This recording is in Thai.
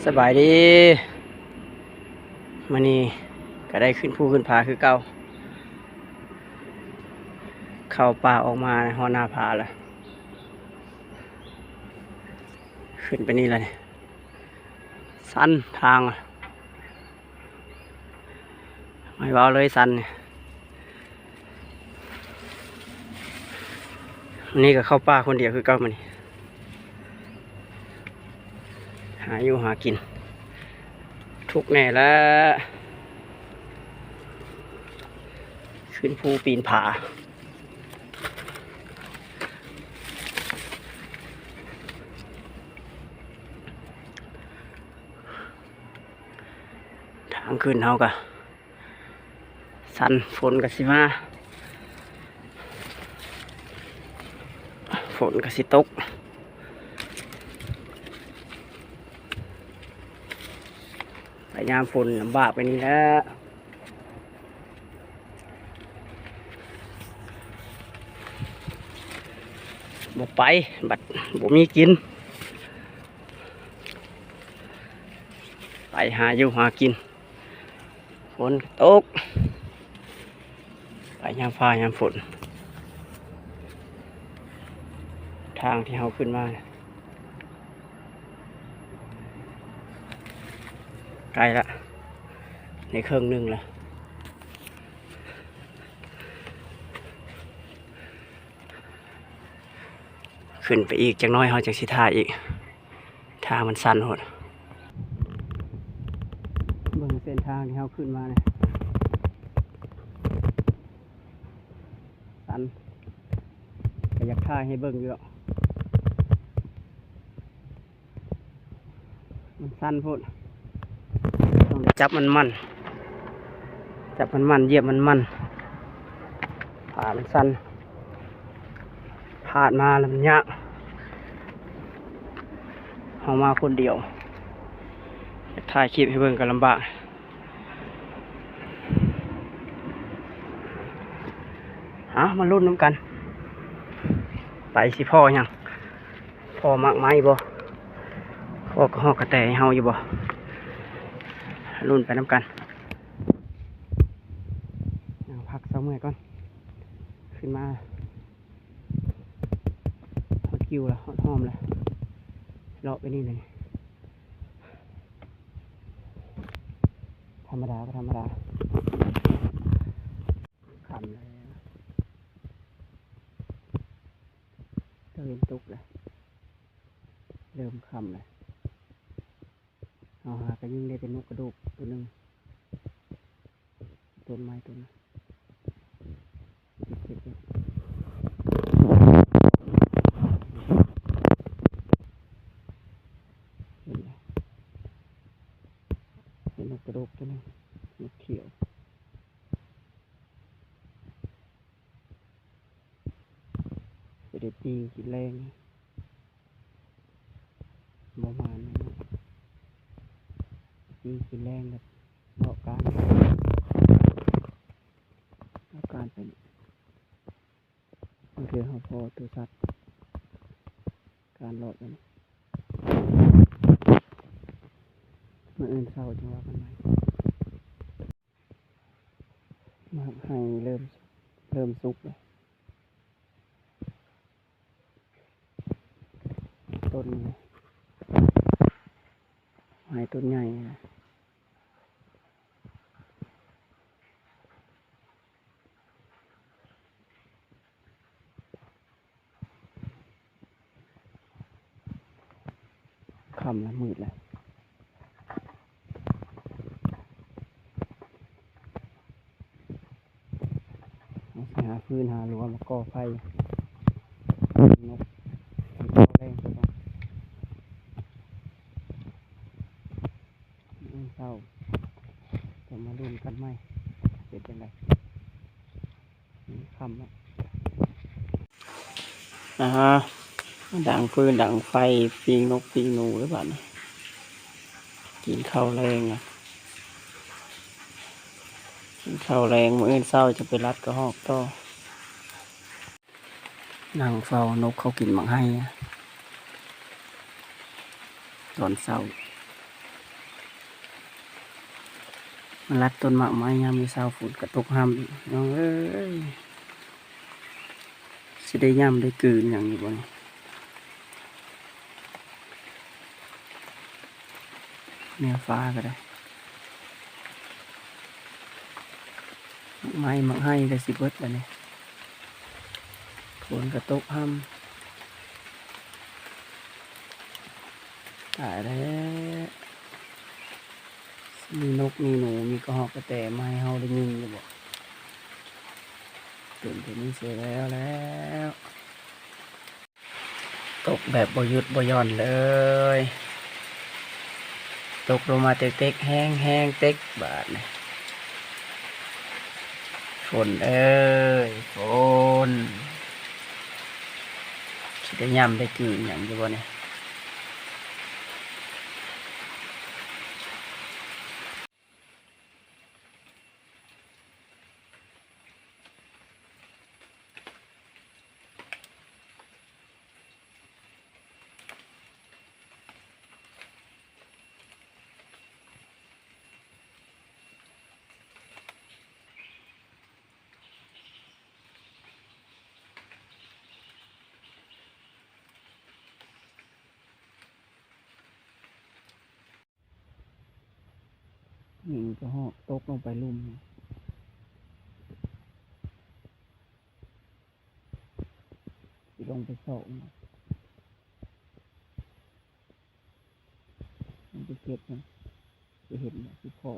สบายดีมื้อนี้ก็ได้ขึ้นภูขึ้นผาคือเก่าเข้าป่าออกมาฮอดหน้าผาแล้วขึ้นไปนี่เลยสันทางอะไม่เว้าเลยสันเนี่ยวันนี้ก็เข้าป่าคนเดียวคือเก่ามื้อนี้หาอยู่หากินทุกแน่แล้วขึ้นภูปีนผาทางขึ้นเฮากะสันฝนกะสิมาฝนกะสิตกไปยามฝนลำบากไปนี่แหล้วบ่ไปบัดบ่มีกินไปหาอยู่หากินฝนตกไปยามฟ้ายามฝนทางที่เราขึ้นมาไกลละในเครื่องนึงละขึ้นไปอีกจักน้อยเราจังสิท่าอีกทางมันสั้นโหดเบิ่งเส้นทางที่เราขึ้นมาเนี่ยสั้นก็อยากท่าให้เบิ่งอยู่หรอกมันสั้นโพดต้องจับมันจับมันเหยียบมันผ่ามันสั้นผ่านมาแล้วมันยากเอามาคนเดียวอยากถ่ายคลิปให้เบิ่งก็ลำบากมาลุ้นน้ำกันไปสิพ่อยังพ่อมากไหมบ่พ่อก็ฮอกกระแตให้เฮาอยู่บ่ลุ้นไปน้ำกันพักสักเมื่อก่อนขึ้นมาฮอตกิ้วแล้วฮอตหอมแล้วเลาะไปนี่เลยธรรมดาก็ธรรมดาขำเลยเริ่มตุกเลยเริ่มขำเลยเอาหากระยิ่งได้เป็นนกกระดูกตัวหนึ่งต้นไม้ต้นนั้นเก็บเป็นนกกระดูกตัวหนึ่งนกเขียวจะได้ปีกินแรงประมาณนี้ปีกินแรงแบบเลาะการเป็นมันคือเขาพอตัวสัตว์การเลาะกันเมื่ออื่นเศร้าจังว่ากันไหมมาให้เริ่มสุกเลยต้นไม้ต้นใหญ่ค่ำแล้วมืดแล้วหาฟืนหารั้วมาก่อไฟนกแรงตัวเศร้าจะมาลุ้นกันไหมเป็นยังไงค่ำแล้วดังฟืนดังไฟปิงนกปิงหนูหรือเปล่านะกินข้าวแรงกินข้าวแรงมื้ออื่นเศร้าจะไปรัดกระหอกต่อนั่งเฝ้านกเขากินหมังให้ตอนเศร้า มันรัดต้นหมากไม้ยามมีเสาฝนกระตกห้ามอีกน้องเอ้ยสิได้ย่ำได้กลืนอย่างนี้บ่นี่แนวฟ้าก็ได้ไม้มักให้ได้สิเบิดแล้วนี่ฝนกระตกห้ามตายแล้วมีนกมีหนูมีกระหอกกระแตมาให้เฮาได้ยินอยู่บ่ตื่นถึงนี้เสียแล้วตกแบบบ่หยุดบ่หย่อนเลยตกลงมาเต็กๆแห้งแห้งเต็กบาดนี่ฝนเอ้ยฝนสิได้ย่ำได้กลืนอย่างอยู่บ่เนี่ยนี่ก็หอกตกลงไปลุ่มสิลงไปส่องมันจะเก็บนะจะเห็นสิพ่อ